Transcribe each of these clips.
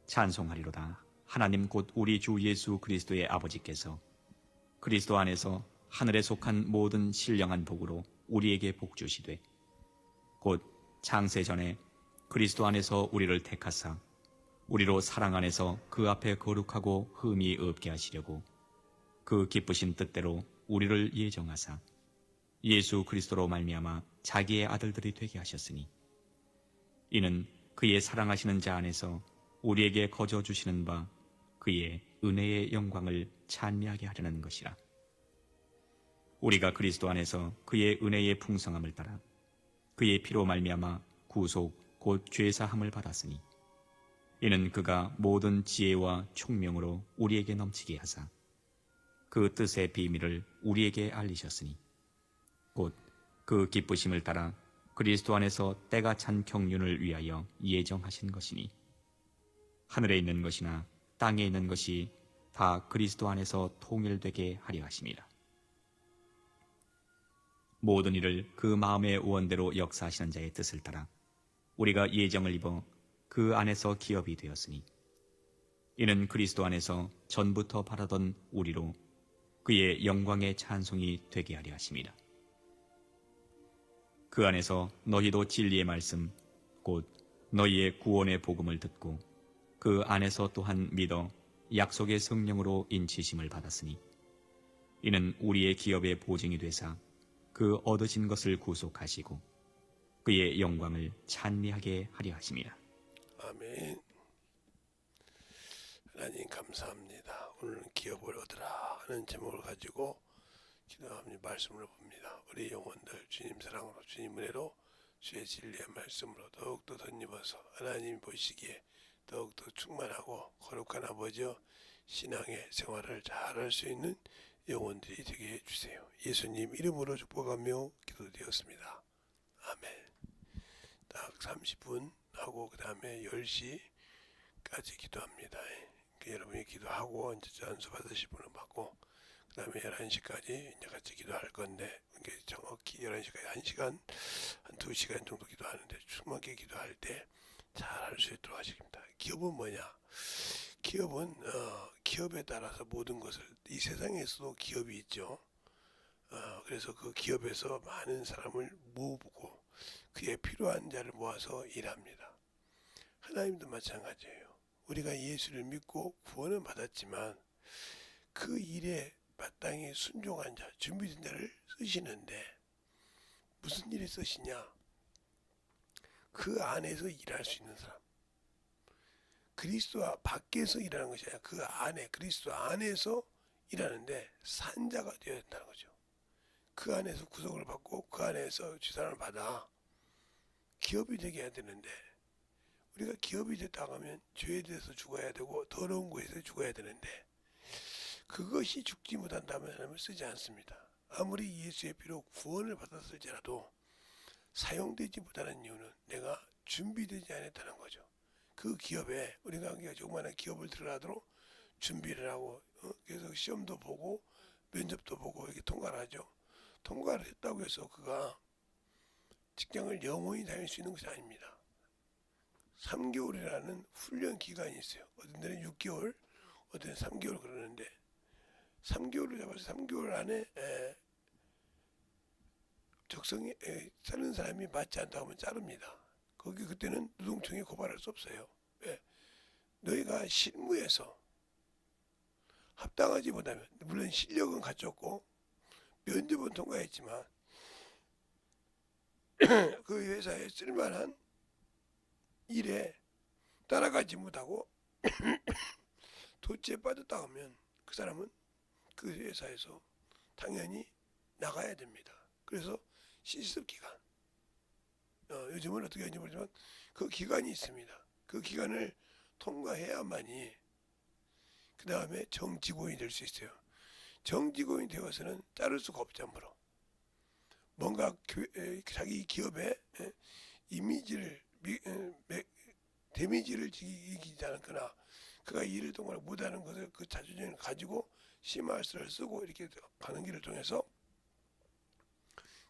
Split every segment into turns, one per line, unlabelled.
찬송하리로다. 하나님 곧 우리 주 예수 그리스도의 아버지께서 그리스도 안에서 하늘에 속한 모든 신령한 복으로 우리에게 복 주시되 곧 창세 전에 그리스도 안에서 우리를 택하사 우리로 사랑 안에서 그 앞에 거룩하고 흠이 없게 하시려고 그 기쁘신 뜻대로 우리를 예정하사 예수 그리스도로 말미암아 자기의 아들들이 되게 하셨으니 이는 그의 사랑하시는 자 안에서 우리에게 거저 주시는 바 그의 은혜의 영광을 찬미하게 하려는 것이라. 우리가 그리스도 안에서 그의 은혜의 풍성함을 따라 그의 피로 말미암아 구속 곧 죄사함을 받았으니 이는 그가 모든 지혜와 총명으로 우리에게 넘치게 하사 그 뜻의 비밀을 우리에게 알리셨으니 곧 그 기쁘심을 따라 그리스도 안에서 때가 찬 경륜을 위하여 예정하신 것이니 하늘에 있는 것이나 땅에 있는 것이 다 그리스도 안에서 통일되게 하려 하심이라. 모든 일을 그 마음의 원대로 역사하시는 자의 뜻을 따라 우리가 예정을 입어 그 안에서 기업이 되었으니 이는 그리스도 안에서 전부터 바라던 우리로 그의 영광의 찬송이 되게 하려 하심이라. 그 안에서 너희도 진리의 말씀 곧 너희의 구원의 복음을 듣고 그 안에서 또한 믿어 약속의 성령으로 인치심을 받았으니 이는 우리의 기업의 보증이 되사 그 얻으신 것을 구속하시고 그의 영광을 찬미하게 하려 하심이라.
아멘. 하나님 감사합니다. 오늘은 기업을 얻으라 하는 제목을 가지고 기도하며 말씀을 봅니다. 우리 영혼들 주님 사랑으로 주님 은혜로 주의 진리의 말씀으로 더욱더 덧입어서 하나님 보시기에 더욱더 충만하고 거룩한 아버지여 신앙의 생활을 잘할 수 있는 영혼들이 되게 해주세요. 예수님 이름으로 축복하며 기도드렸습니다. 아멘. 딱 30분 하고 그 다음에 10시까지 기도합니다. 여러분이 기도하고 이제 안수 받으실 분은 받고 그 다음에 11시까지 이제 같이 기도할 건데 이게 정확히 11시까지 1시간 한 2시간 정도 기도하는데 충만하게 기도할 때 잘 할 수 있도록 하십니다. 기업은 뭐냐? 기업은 기업에 따라서 모든 것을 이 세상에서도 기업이 있죠. 그래서 그 기업에서 많은 사람을 모으고 그에 필요한 자를 모아서 일합니다. 하나님도 마찬가지예요. 우리가 예수를 믿고 구원은 받았지만 그 일에 마땅히 순종한 자, 준비된 자를 쓰시는데 무슨 일에 쓰시냐? 그 안에서 일할 수 있는 사람. 그리스도 밖에서 일하는 것이 아니라 그 안에 그리스도 안에서 일하는데 산자가 되어야 된다는 거죠. 그 안에서 구속을 받고 그 안에서 주사를 받아 기업이 되게 해야 되는데 우리가 기업이 됐다고 하면 죄에 대해서 죽어야 되고 더러운 것에서 죽어야 되는데 그것이 죽지 못한다면 하나님을 쓰지 않습니다. 아무리 예수의 피로 구원을 받았을지라도 사용되지 못하는 이유는 내가 준비되지 않았다는 거죠. 그 기업에 우리가 조그마한 기업을 들어가도록 준비를 하고 계속 시험도 보고 면접도 보고 이렇게 통과를 하죠. 통과를 했다고 해서 그가 직장을 영원히 다닐 수 있는 것이 아닙니다. 3개월이라는 훈련 기간이 있어요. 어떤 데는 6개월, 어떤 데는 3개월 그러는데 3개월을 잡아서 3개월 안에 적성에 사는 사람이 맞지 않다고 하면 자릅니다. 거기 그때는 노동청에 고발할 수 없어요. 왜? 너희가 실무에서 합당하지 못하면 물론 실력은 갖췄고 면접은 통과했지만 그 회사에 쓸만한 일에 따라가지 못하고 도치에 빠졌다 하면 그 사람은 그 회사에서 당연히 나가야 됩니다. 그래서 실습 기간 요즘은 어떻게 하는지 모르지만 그 기간이 있습니다. 그 기간을 통과해야만이 그 다음에 정직원이 될 수 있어요. 정직원이 되어서는 자를 수가 없죠. 함부로 뭔가 자기 기업의 이미지를 데미지를 이기지 않거나 그가 일을 동안 못하는 것을 그 자존심을 가지고 심할수를 쓰고 이렇게 가는 길을 통해서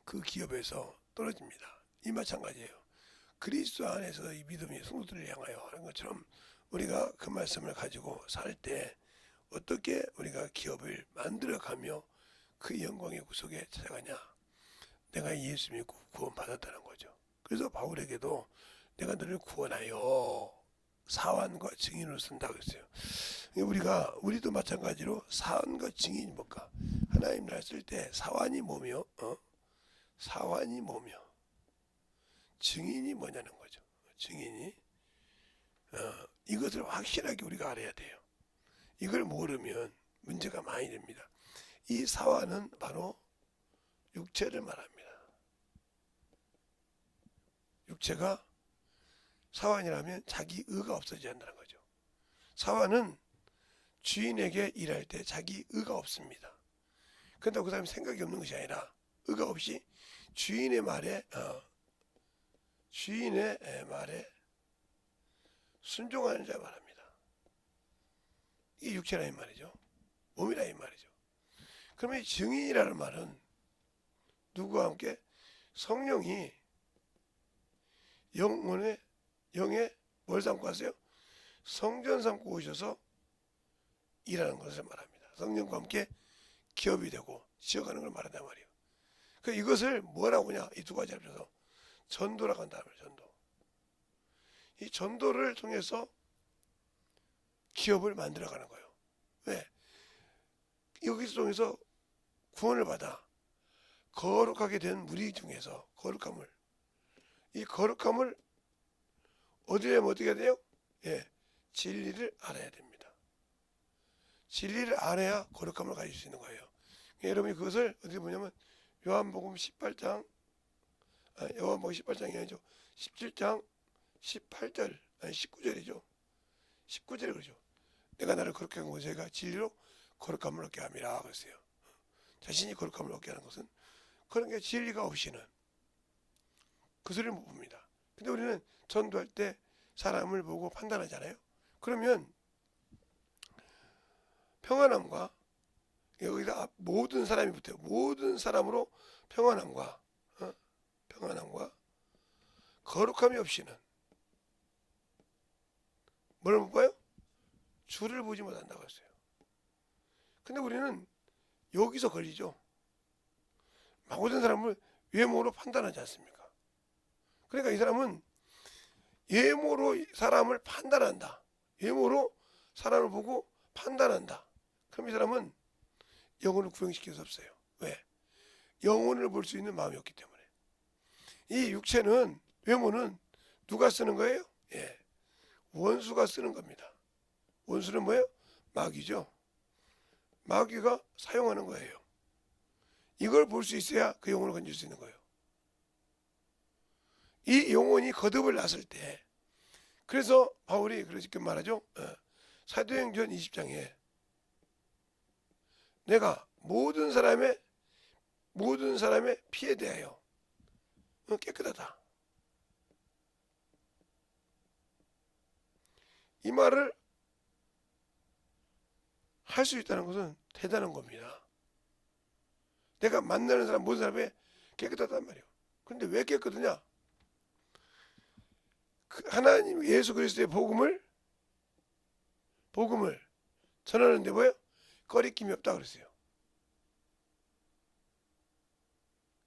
그 기업에서 떨어집니다. 이 마찬가지예요. 그리스도 안에서 이 믿음이 성도들을 향하여 하는 것처럼 우리가 그 말씀을 가지고 살 때 어떻게 우리가 기업을 만들어가며 그 영광의 구속에 찾아가냐. 내가 예수 믿고 구원받았다는 거죠. 그래서 바울에게도 내가 너를 구원하여 사환과 증인으로 쓴다고 했어요. 우리도 마찬가지로 사환과 증인이 뭘까? 하나님 나라를 쓸 때 사환이 뭐며, 사환이 뭐며, 증인이 뭐냐는 거죠. 증인이 이것을 확실하게 우리가 알아야 돼요. 이걸 모르면 문제가 많이 됩니다. 이 사환은 바로 육체를 말합니다. 육체가 사환이라면 자기 의가 없어지지 않는다는 거죠. 사환은 주인에게 일할 때 자기 의가 없습니다. 그런다고 그 사람이 생각이 없는 것이 아니라 의가 없이 주인의 말에 순종하는 자 말합니다. 이게 육체라 이 말이죠. 몸이라 이 말이죠. 그러면 이 증인이라는 말은 누구와 함께 성령이 영의 뭘 삼고 하세요? 성전 삼고 오셔서 일하는 것을 말합니다. 성령과 함께 기업이 되고 지어가는 걸 말한단 말이에요. 그 이것을 뭐라고 하냐? 이 두 가지를 합쳐서 전도라고 한다는 말이에요. 전도. 이 전도를 통해서 기업을 만들어가는 거예요. 왜? 여기서 통해서 구원을 받아 거룩하게 된 무리 중에서 이 거룩함을 얻으려면 어떻게 해야 돼요? 진리를 알아야 됩니다. 진리를 알아야 거룩함을 가질 수 있는 거예요. 여러분이 그것을 어떻게 보냐면 요한복음 18장 요한복음 18장이 아니죠. 17장 18절 아니 19절이죠. 19절에 그러죠. 내가 나를 거룩하게 한 것은 진리로 거룩함을 얻게 함이라 그랬어요. 자신이 거룩함을 얻게 하는 것은 그런 게 진리가 없이는 그 소리를 못 봅니다. 근데 우리는 전도할 때 사람을 보고 판단하잖아요. 그러면 평안함과 여기다 모든 사람이 붙어요. 모든 사람으로 평안함과 거룩함이 없이는 뭘 못 봐요? 주를 보지 못한다고 했어요. 근데 우리는 여기서 걸리죠. 모든 사람을 외모로 판단하지 않습니까? 그러니까 이 사람은 외모로 사람을 판단한다. 외모로 사람을 보고 판단한다. 그럼 이 사람은 영혼을 구형시킬 수 없어요. 왜? 영혼을 볼 수 있는 마음이 없기 때문에. 이 육체는 외모는 누가 쓰는 거예요? 원수가 쓰는 겁니다. 원수는 뭐예요? 마귀죠. 마귀가 사용하는 거예요. 이걸 볼 수 있어야 그 영혼을 건질 수 있는 거예요. 이 영혼이 거듭을 났을 때 그래서 바울이 그렇게 말하죠. 사도행전 20장에 내가 모든 사람의 피에 대하여 깨끗하다. 이 말을 할 수 있다는 것은 대단한 겁니다. 내가 만나는 사람 모든 사람에 깨끗하단 말이에요. 그런데 왜 깨끗하냐? 하나님 예수 그리스도의 복음을 전하는데 뭐예요? 꺼리낌이 없다 그랬어요.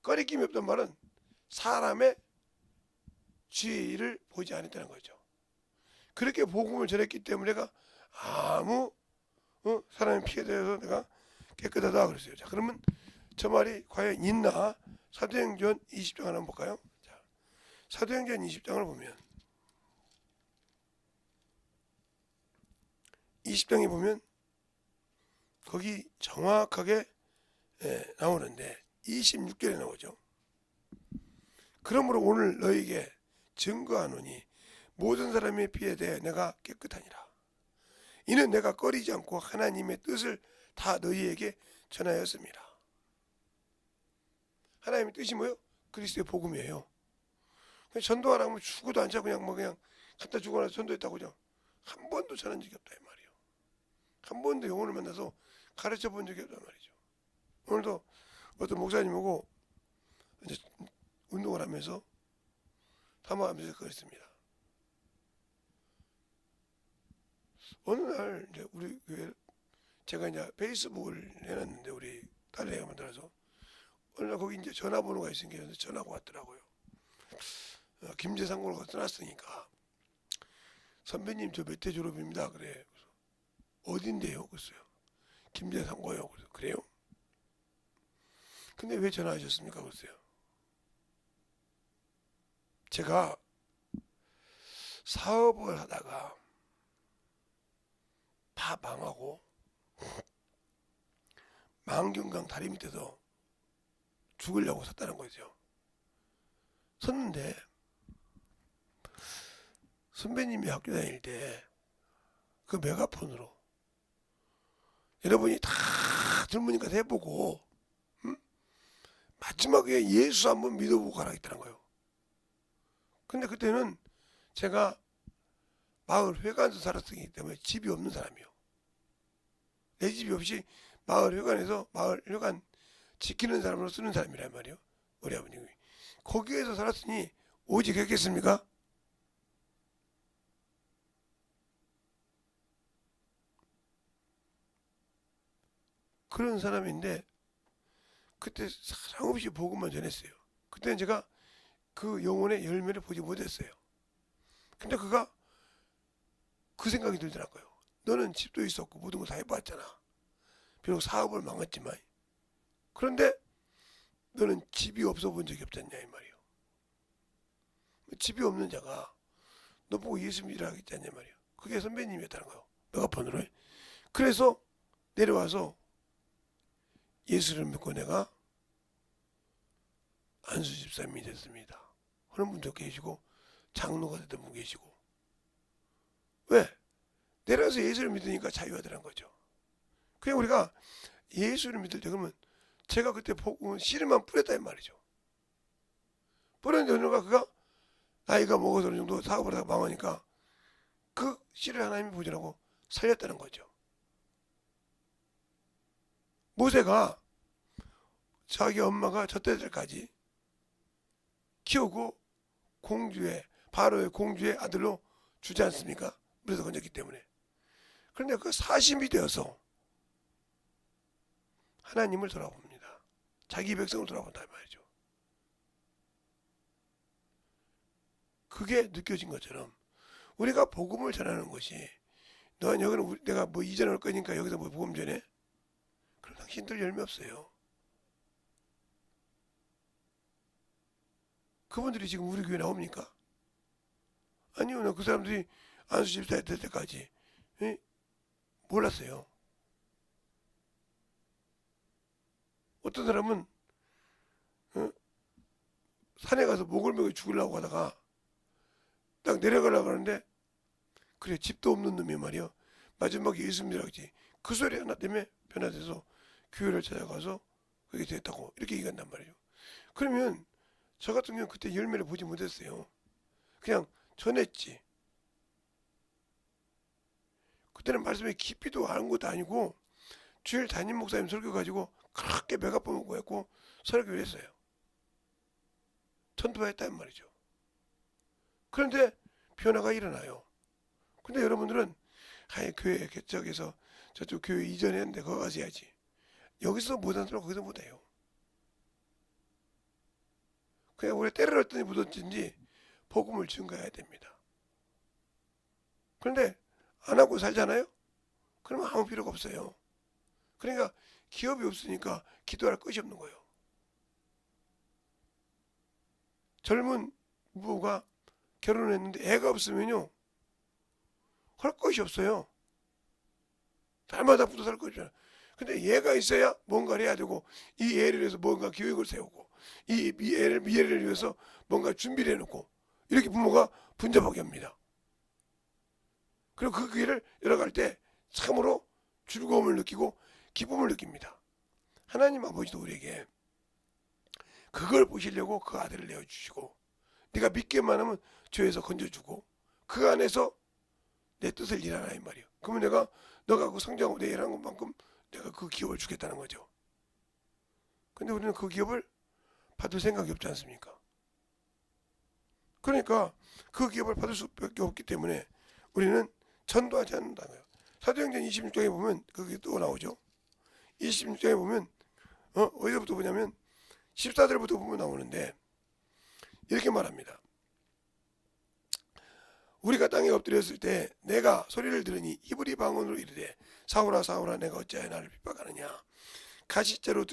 꺼리낌이 없단 말은 사람의 죄를 보지 않았다는 거죠. 그렇게 복음을 전했기 때문에 내가 아무 사람의 피에 대해서 내가 깨끗하다 그랬어요. 자, 그러면 저 말이 과연 있나? 사도행전 20장 한번 볼까요? 자, 사도행전 20장을 보면 20장에 보면 거기 정확하게 나오는데 26절에 나오죠. 그러므로 오늘 너에게 증거하노니 모든 사람의 피에 대해 내가 깨끗하니라. 이는 내가 꺼리지 않고 하나님의 뜻을 다 너희에게 전하였습니다. 하나님의 뜻이 뭐예요? 그리스도의 복음이에요. 전도하라면 죽어도 않자 그냥 갖다 주고 나서 전도했다고 그냥 한 번도 전한 적이 없다 이 말이에요. 한 번도 영혼을 만나서 가르쳐 본 적이 없단 말이죠. 오늘도 어떤 목사님하고 이제 운동을 하면서 담화하면서 그랬습니다. 어느 날 이제 우리 교회 제가 이제 페이스북을 해놨는데 우리 딸내가 만들어서 어느 날 거기 이제 전화번호가 있으니까 전화가 왔더라고요. 김제상고로 떠났으니까 선배님 저 몇 대 졸업입니다. 그래. 그래서 어딘데요? 그랬어요. 김제상고요. 그래서 그래요? 근데 왜 전화하셨습니까? 그랬어요. 제가 사업을 하다가 다 망하고 망경강 다리 밑에서 죽으려고 섰다는 거죠. 섰는데 선배님이 학교 다닐 때 그 메가폰으로 여러분이 다 젊으니까 해보고 마지막에 예수 한번 믿어보고 가라 했다는 거예요. 근데 그때는 제가 마을 회관에서 살았기 때문에 집이 없는 사람이요. 내 집이 없이 마을 회관에서 마을 회관 지키는 사람으로 쓰는 사람이란 말이에요. 우리 아버님이. 거기에서 살았으니 오직 했겠습니까? 그런 사람인데 그때 사랑없이 복음만 전했어요. 그때는 제가 그 영혼의 열매를 보지 못했어요. 근데 그가 그 생각이 들더라고요. 너는 집도 있었고 모든 걸 다 해봤잖아. 비록 사업을 망했지만. 그런데 너는 집이 없어 본 적이 없잖냐 이 말이에요. 집이 없는 자가 너 보고 예수 믿으라 하겠지 않냐 말이에요. 그게 선배님이었다는 거예요. 메가폰으로. 그래서 내려와서 예수를 믿고 내가 안수 집사님이 됐습니다. 그런 분도 계시고 장로가 됐던 분 계시고. 왜? 내려와서 예수를 믿으니까 자유가 되는 거죠. 그냥 우리가 예수를 믿을 때 그러면 제가 그때 씨름만 뿌렸다 이 말이죠. 뿌렸는데 어느가 그가 나이가 먹어서 어느 정도 사업을 하다가 망하니까 그 씨를 하나님이 보존하고 살렸다는 거죠. 모세가 자기 엄마가 젖대들까지 키우고 바로의 공주의 아들로 주지 않습니까? 물에서 건졌기 때문에. 그런데 그 40이 되어서 하나님을 돌아봅니다. 자기 백성을 돌아본다 말이죠. 그게 느껴진 것처럼 우리가 복음을 전하는 것이 너는 여기는 내가 뭐 이전할 거니까 여기서 뭐 복음 전해? 그럼 당신들 열매 없어요. 그분들이 지금 우리 교회 나옵니까? 아니요. 그 사람들이 안수 집사에 될 때까지 몰랐어요. 어떤 사람은 산에 가서 목을 메고 죽으려고 하다가 딱 내려가려고 하는데 그래 집도 없는 놈이 말이야. 마지막에 예수 믿으라고 했지. 그 소리 하나 때문에 변화돼서 교회를 찾아가서 그게 됐다고 이렇게 얘기한단 말이에요. 그러면 저 같은 경우는 그때 열매를 보지 못했어요. 그냥 전했지. 그때는 말씀에 깊이도 아는 것도 아니고 주일 담임 목사님 설교 가지고 그렇게 메가폰 먹고 했고 설교를 했어요. 전도했단 말이죠. 그런데 변화가 일어나요. 근데 여러분들은 교회 개척해서 저쪽 교회 이전했는데 거기 가서 해야지. 여기서 못하는 사람 거기서 못해요. 그냥 우리 때를 얻더니 묻었든지 복음을 증거해야 됩니다. 그런데 안 하고 살잖아요? 그러면 아무 필요가 없어요. 그러니까 기업이 없으니까 기도할 것이 없는 거예요. 젊은 부부가 결혼했는데 애가 없으면요 할 것이 없어요. 달마다 붙어 살 것이잖아. 근데 얘가 있어야 뭔가를 해야 되고 이 애를 위해서 뭔가 계획을 세우고 이 미래를 위해서 뭔가 준비를 해놓고 이렇게 부모가 분잡하게 합니다. 그리고 그 길을 열어갈 때 참으로 즐거움을 느끼고 기쁨을 느낍니다. 하나님 아버지도 우리에게 그걸 보시려고 그 아들을 내어주시고 네가 믿기만 하면 죄에서 건져주고 그 안에서 내 뜻을 일하라 이 말이에요. 그러면 내가 너가 그 성장하고 내 일하는 것만큼 내가 그 기업을 주겠다는 거죠. 근데 우리는 그 기업을 받을 생각이 없지 않습니까? 그러니까 그 기업을 받을 수밖에 없기 때문에 우리는 전도하지 않는다는 거예요. 사도행전 26장에 보면 그게 또 나오죠. 26장에 보면 어디서부터 보냐면 14절부터 보면 나오는데 이렇게 말합니다. 우리가 땅에 엎드렸을 때 내가 소리를 들으니 히브리 방언으로 이르되 사울아 사울아 내가 어찌하여 나를 핍박하느냐 가시자로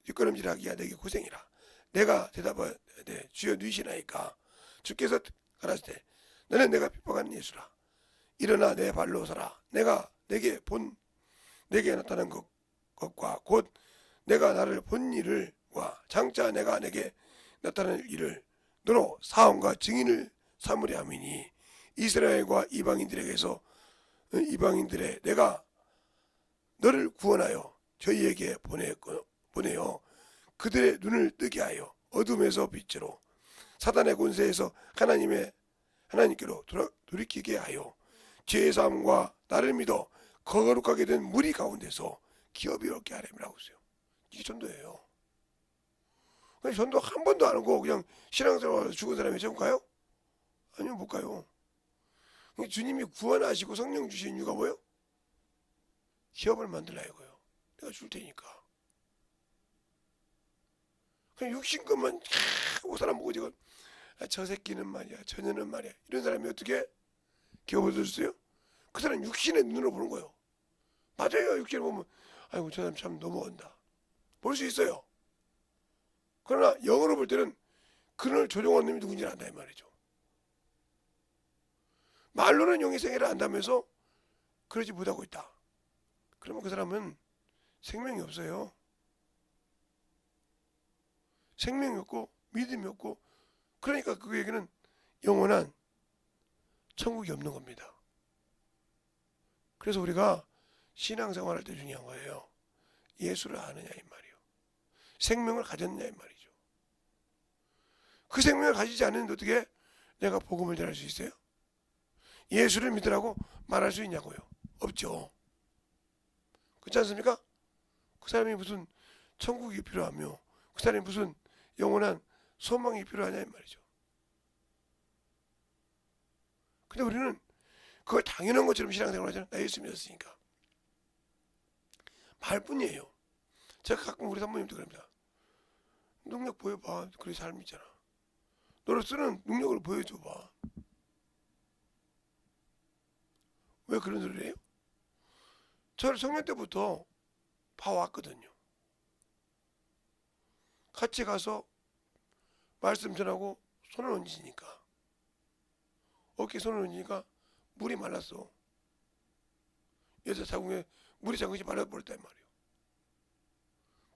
뒷걸음질하기야 내게 고생이라. 내가 대답하되 주여 누이시나이까. 주께서 가라사대 너는 내가 핍박하는 예수라. 일어나 내 발로 서라. 내가 내게 나타난 것과 곧 내가 나를 본 일을과 장차 내가 내게 나타난 일을 너로 사원과 증인을 삼으려 함이니 이스라엘과 이방인들에게서 이방인들의 내가 너를 구원하여 저희에게 보내어 그들의 눈을 뜨게 하여 어둠에서 빛으로 사단의 권세에서 하나님께로 돌이키게 하여 죄의 삶과 나를 믿어 거룩하게 된 무리 가운데서 기업이 얻게 하렴이라고 했어요. 이게 전도예요. 전도 한 번도 안 하고 그냥 신앙생활 죽은 사람이 지금 가요? 아니면 못 가요. 주님이 구원하시고 성령 주신 이유가 뭐예요? 기업을 만들라 이거예요. 내가 줄 테니까. 그냥 육신 것만 하고 사람 보고 지금 저 새끼는 말이야, 저녀는 말이야. 이런 사람이 어떻게 기업을 얻었어요? 그 사람 육신의 눈으로 보는 거예요. 맞아요. 육신을 보면 아이고 저 사람 참 넘어간다. 볼 수 있어요. 그러나 영으로 볼 때는 그를 조종하는 놈이 누군지 안다 이 말이죠. 말로는 영의 생애를 안다면서 그러지 못하고 있다. 그러면 그 사람은 생명이 없어요. 생명이 없고 믿음이 없고 그러니까 그에게는 영원한 천국이 없는 겁니다. 그래서 우리가 신앙생활할 때 중요한 거예요. 예수를 아느냐 이 말이에요. 생명을 가졌느냐 이 말이죠. 그 생명을 가지지 않는데 어떻게 내가 복음을 전할 수 있어요? 예수를 믿으라고 말할 수 있냐고요? 없죠. 그렇지 않습니까? 그 사람이 무슨 천국이 필요하며 그 사람이 무슨 영원한 소망이 필요하냐 이 말이죠. 근데 우리는 그걸 당연한 것처럼 신앙생활 하잖아요. 나 예수 믿었으니까. 말뿐이에요. 제가 가끔 우리 사모님도 그럽니다. 능력 보여봐. 그래 잘 믿잖아. 너를 쓰는 능력을 보여줘봐. 왜 그런 소리를 해요? 저를 청년 때부터 봐왔거든요. 같이 가서 말씀 전하고 손을 얹으니까 어깨에 손을 얹으니까 물이 말랐어. 여자 자궁에 물이 잠시 말라버렸단 말이에요.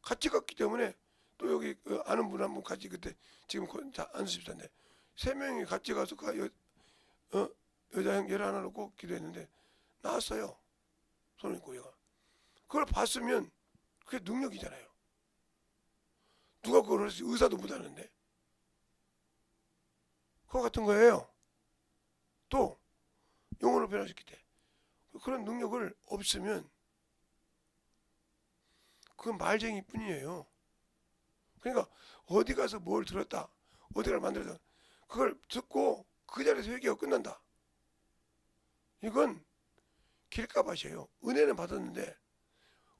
같이 갔기 때문에 또 여기 아는 분 한 분 같이 그때 지금 안수집사인데 3명이 같이 가서 여자 형 얘를 하나 놓고 기도했는데 나왔어요. 손을 얹고 얘가. 그걸 봤으면 그게 능력이잖아요. 누가 그걸 할수 의사도 못하는데 그거 같은 거예요. 또 영혼을 변화시킬 때 그런 능력을 없으면 그건 말쟁이 뿐이에요. 그러니까 어디 가서 뭘 들었다 어디 가서 만들었다 그걸 듣고 그 자리에서 회개가 끝난다. 이건 길가밭이에요. 은혜는 받았는데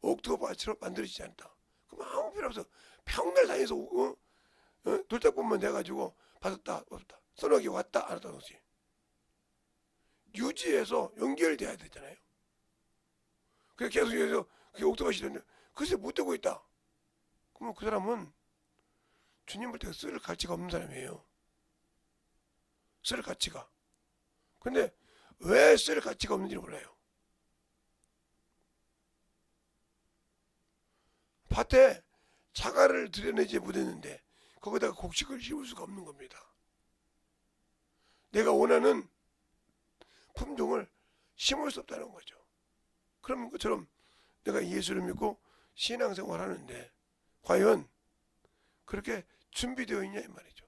옥토밭으로 만들어지지 않다. 그럼 아무 필요 없어. 평날 다니면서 돌짝법만 내가지고 받았다 없다 선하게 왔다 안 왔다 없이 유지해서 연결돼야 되잖아요. 그래서 계속 여기서 그게 옥토밭이 되는데 글쎄 못되고 있다. 그러면 그 사람은 주님 볼 때 쓸 가치가 없는 사람이에요. 쓸 가치가. 근데 왜 쓸 가치가 없는지 몰라요. 밭에 자갈을 들여내지 못했는데 거기다가 곡식을 심을 수가 없는 겁니다. 내가 원하는 품종을 심을 수 없다는 거죠. 그런 것처럼 내가 예수를 믿고 신앙생활 하는데 과연 그렇게 준비되어 있냐 이 말이죠.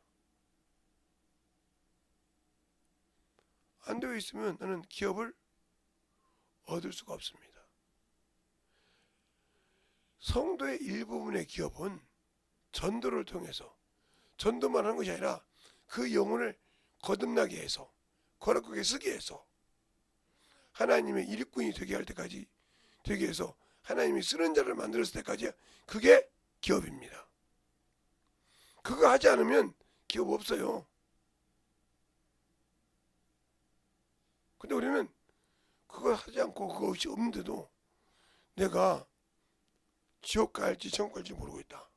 안 되어 있으면 나는 기업을 얻을 수가 없습니다. 성도의 일부분의 기업은 전도를 통해서 전도만 하는 것이 아니라 그 영혼을 거듭나게 해서 거룩하게 쓰게 해서 하나님의 일꾼이 되게 할 때까지, 되게 해서 하나님이 쓰는 자를 만들었을 때까지, 그게 기업입니다. 그거 하지 않으면 기업 없어요. 근데 우리는 그거 하지 않고 그거 없이 없는데도 내가 지옥 갈지 천국 갈지 모르고 있다.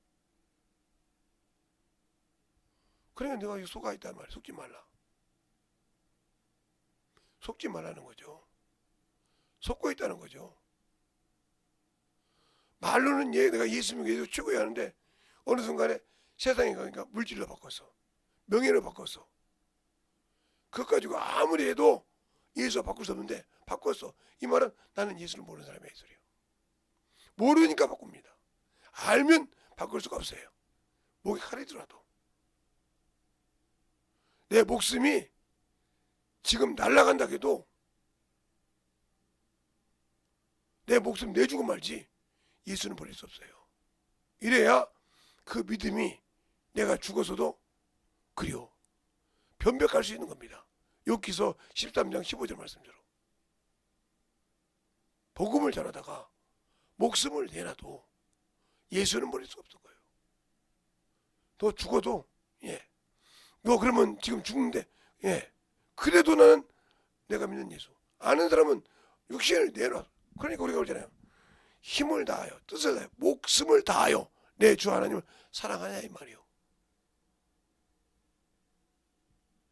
그러니까 내가 속아 있단 말이야. 속지 말라. 속지 말라는 거죠. 속고 있다는 거죠. 말로는 내가 예수 믿고 예수 최고야 하는데 어느 순간에 세상에 가니까 물질로 바꿨어. 명예로 바꿨어. 그것 가지고 아무리 해도 예수와 바꿀 수 없는데 바꿨어. 이 말은 나는 예수를 모르는 사람이야, 이 소리야. 모르니까 바꿉니다. 알면 바꿀 수가 없어요. 목에 칼이 들어와도. 내 목숨이 지금 날아간다 해도 내 목숨 내주고 말지 예수는 버릴 수 없어요. 이래야 그 믿음이 내가 죽어서도 그리워 변벽할 수 있는 겁니다. 욥기서 13장 15절 말씀대로 복음을 전하다가 목숨을 내놔도 예수는 버릴 수 없을 거예요. 너 죽어도 너 그러면 지금 죽는데 그래도 나는 내가 믿는 예수. 아는 사람은 육신을 내놔. 그러니까 우리가 그러잖아요. 힘을 다하여 뜻을 다하여 목숨을 다하여 내 주 하나님을 사랑하냐 이 말이요.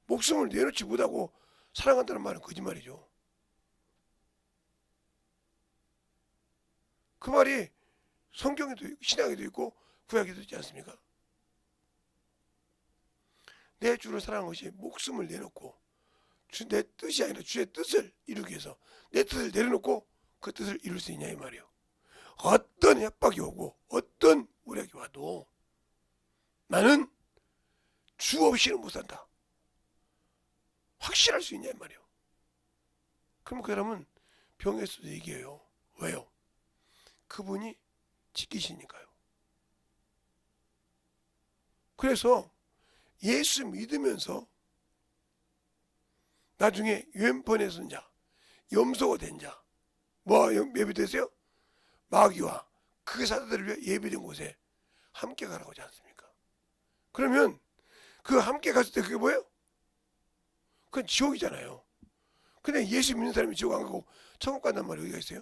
목숨을 내놓지 못하고 사랑한다는 말은 거짓말이죠. 그 말이 성경에도 신약에도 있고 구약에도 있지 않습니까? 내 주를 사랑하는 것이 목숨을 내놓고 내 뜻이 아니라 주의 뜻을 이루기 위해서 내 뜻을 내려놓고 그 뜻을 이룰 수 있냐 이 말이요. 어떤 협박이 오고 어떤 모략이 와도 나는 주 없이는 못 산다. 확실할 수 있냐 이 말이요. 그럼 그 사람은 병에서도 얘기해요. 왜요? 그분이 지키시니까요. 그래서 예수 믿으면서 나중에 유엔펀에 선 자, 염소가 된 자, 뭐 예비되세요? 마귀와 그 사자들을 위해 예비된 곳에 함께 가라고 하지 않습니까? 그러면 그 함께 갔을 때 그게 뭐예요? 그건 지옥이잖아요. 근데 예수 믿는 사람이 지옥 안 가고 천국 간단 말이 어디가 있어요?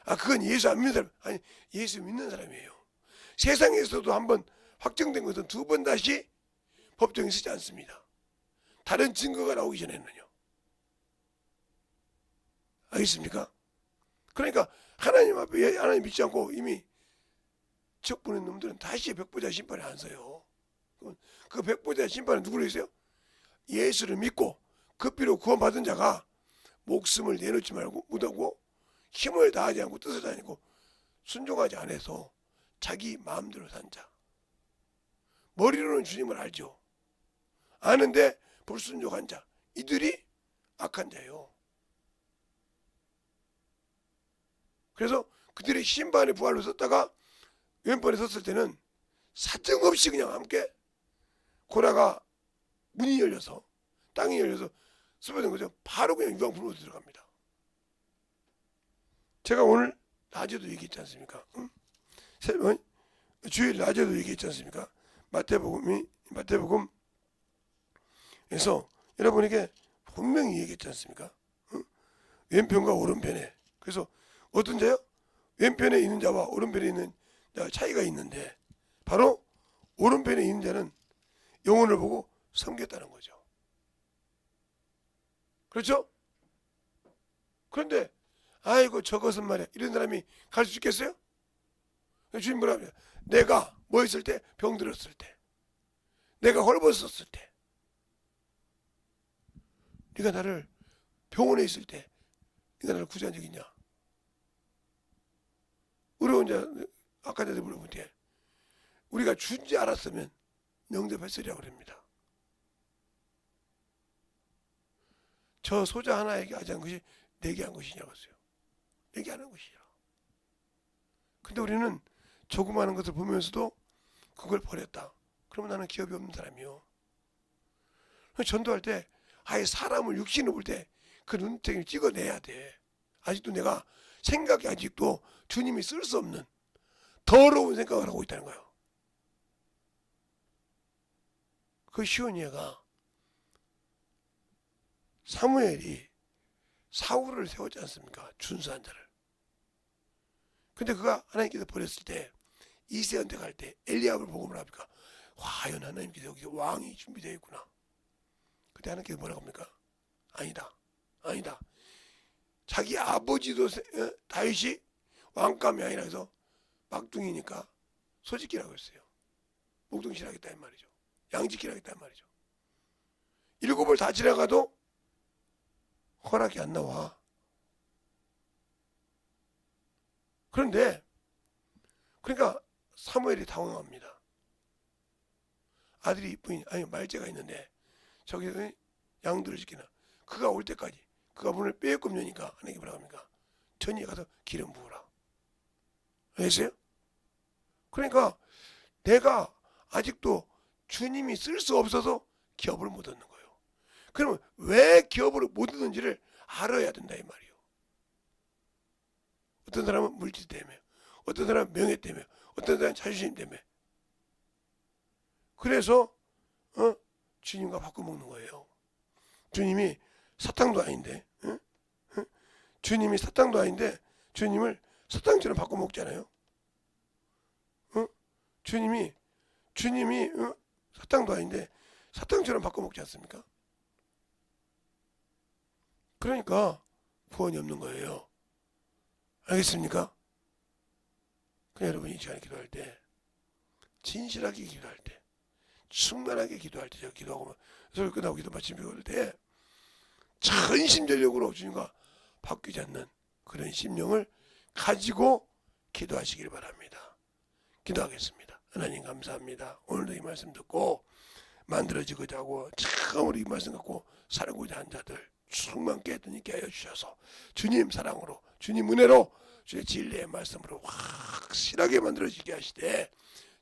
아, 그건 예수 안 믿는 사람, 아니 예수 믿는 사람이에요. 세상에서도 한번 확정된 것은 두 번 다시 법정에 서지 않습니다. 다른 증거가 나오기 전에는요. 알겠습니까? 그러니까 하나님 앞에 하나님 믿지 않고 이미 적 보낸 놈들은 다시 백보자 심판에 안 서요. 그 백보자 심판은 누구로 있어요? 예수를 믿고 그 피로 구원받은 자가 목숨을 내놓지 말고 못하고 힘을 다하지 않고 뜻을 다하지 않고 순종하지 않아서 자기 마음대로 산 자. 머리로는 주님을 알죠. 아는데 불순종한 자. 이들이 악한 자예요. 그래서 그들의 심판의 부활로 썼다가 왼번에 섰을 때는 사정없이 그냥 함께 고라가 문이 열려서 땅이 열려서 습어된 거죠. 바로 그냥 유황불로 들어갑니다. 제가 오늘 낮에도 얘기했지 않습니까? 응? 주일 낮에도 얘기했지 않습니까? 마태복음에서 여러분에게 분명히 얘기했지 않습니까? 응? 왼편과 오른편에. 그래서 어떤 자요? 왼편에 있는 자와 오른편에 있는 자가 차이가 있는데 바로 오른편에 있는 자는 영혼을 보고 섬겼다는 거죠. 그렇죠? 그런데 아이고 저것은 말이야 이런 사람이 갈 수 있겠어요? 주님 뭐라 하냐? 내가 뭐 있을 때? 병들었을 때, 내가 헐벗었을 때, 네가 나를 병원에 있을 때 네가 나를 구제한 적 있냐? 어려운 자 아까 전에 물어볼 때 우리가 준지 알았으면 영접했으리라고 그럽니다. 저 소자 하나에게 하지 않은 것이 내게 한 것이냐고 했어요. 내게 하는 것이야. 근데 우리는 조그마한 것을 보면서도 그걸 버렸다. 그러면 나는 기업이 없는 사람이요. 전도할 때 아예 사람을 육신으로 볼 때 그 눈탱이를 찍어내야 돼. 아직도 내가 생각이 아직도 주님이 쓸 수 없는 더러운 생각을 하고 있다는 거예요. 그 쉬운 예가 사무엘이 사울을 세웠지 않습니까? 준수한 자를. 근데 그가 하나님께서 버렸을 때 이세한테 갈 때 엘리압을 보고 뭐라 합니까? 과연 하나님께서 여기서 왕이 준비되어 있구나. 그때 하나님께서 뭐라고 합니까? 아니다. 자기 아버지도 다윗이 왕감이 아니라 해서 막둥이니까 소지키라고 했어요. 목동실하겠다 이 말이죠. 양지키라겠다 이 말이죠. 7을 다 지나가도 허락이 안 나와. 그런데 그러니까 사무엘이 당황합니다. 아들이 말제가 있는데 저기 양들을 지키나. 그가 올 때까지 그가 문을 빼앗고 여니까 하나님께 뭐라고 합니까? 전이에 가서 기름 부으라. 알겠어요? 그러니까 내가 아직도 주님이 쓸 수 없어서 기업을 못 얻는 거예요. 그러면 왜 기업을 못 얻는지를 알아야 된다 이 말이에요. 어떤 사람은 물질 때문에, 어떤 사람은 명예 때문에, 어떤 사람은 자존심 때문에. 그래서 주님과 바꿔먹는 거예요. 주님이 사탕도 아닌데, 주님이 사탕도 아닌데 주님을 사탕처럼 바꿔먹잖아요. 주님이 사탕도 아닌데 사탕처럼 바꿔먹지 않습니까? 그러니까 구원이 없는 거예요. 알겠습니까? 그냥 여러분이 이 시간에 기도할 때 진실하게 기도할 때 충만하게 기도할 때 제가 기도하고 설교 끝나고 기도 마치면 기도할 때 전심전력으로 주님과 바뀌지 않는 그런 심령을 가지고 기도하시길 바랍니다. 기도하겠습니다. 하나님 감사합니다. 오늘도 이 말씀 듣고 만들어지고자 하고 참으로 이 말씀 갖고 살고자 한 자들 충만케 듣게 하여 주셔서 주님 사랑으로 주님 은혜로 주의 진리의 말씀으로 확실하게 만들어지게 하시되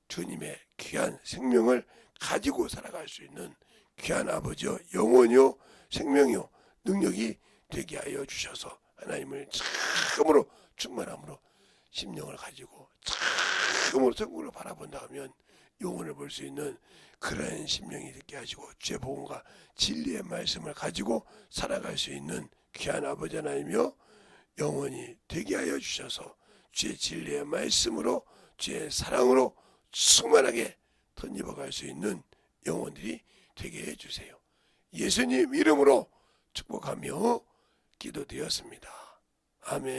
주님의 귀한 생명을 가지고 살아갈 수 있는 귀한 아버지여 영혼이요 생명이요 능력이 되게 하여 주셔서 하나님을 참으로 충만함으로 심령을 가지고 참으로 천국을 바라본다 하면 영혼을 볼 수 있는 그런 심령이 되게 하시고 주의 복음과 진리의 말씀을 가지고 살아갈 수 있는 귀한 아버지 하나님이여 영혼이 되게 하여 주셔서 주의 진리의 말씀으로 주의 사랑으로 충만하게 덧입어갈 수 있는 영혼들이 되게 해주세요. 예수님 이름으로 축복하며 기도드렸습니다. 아멘.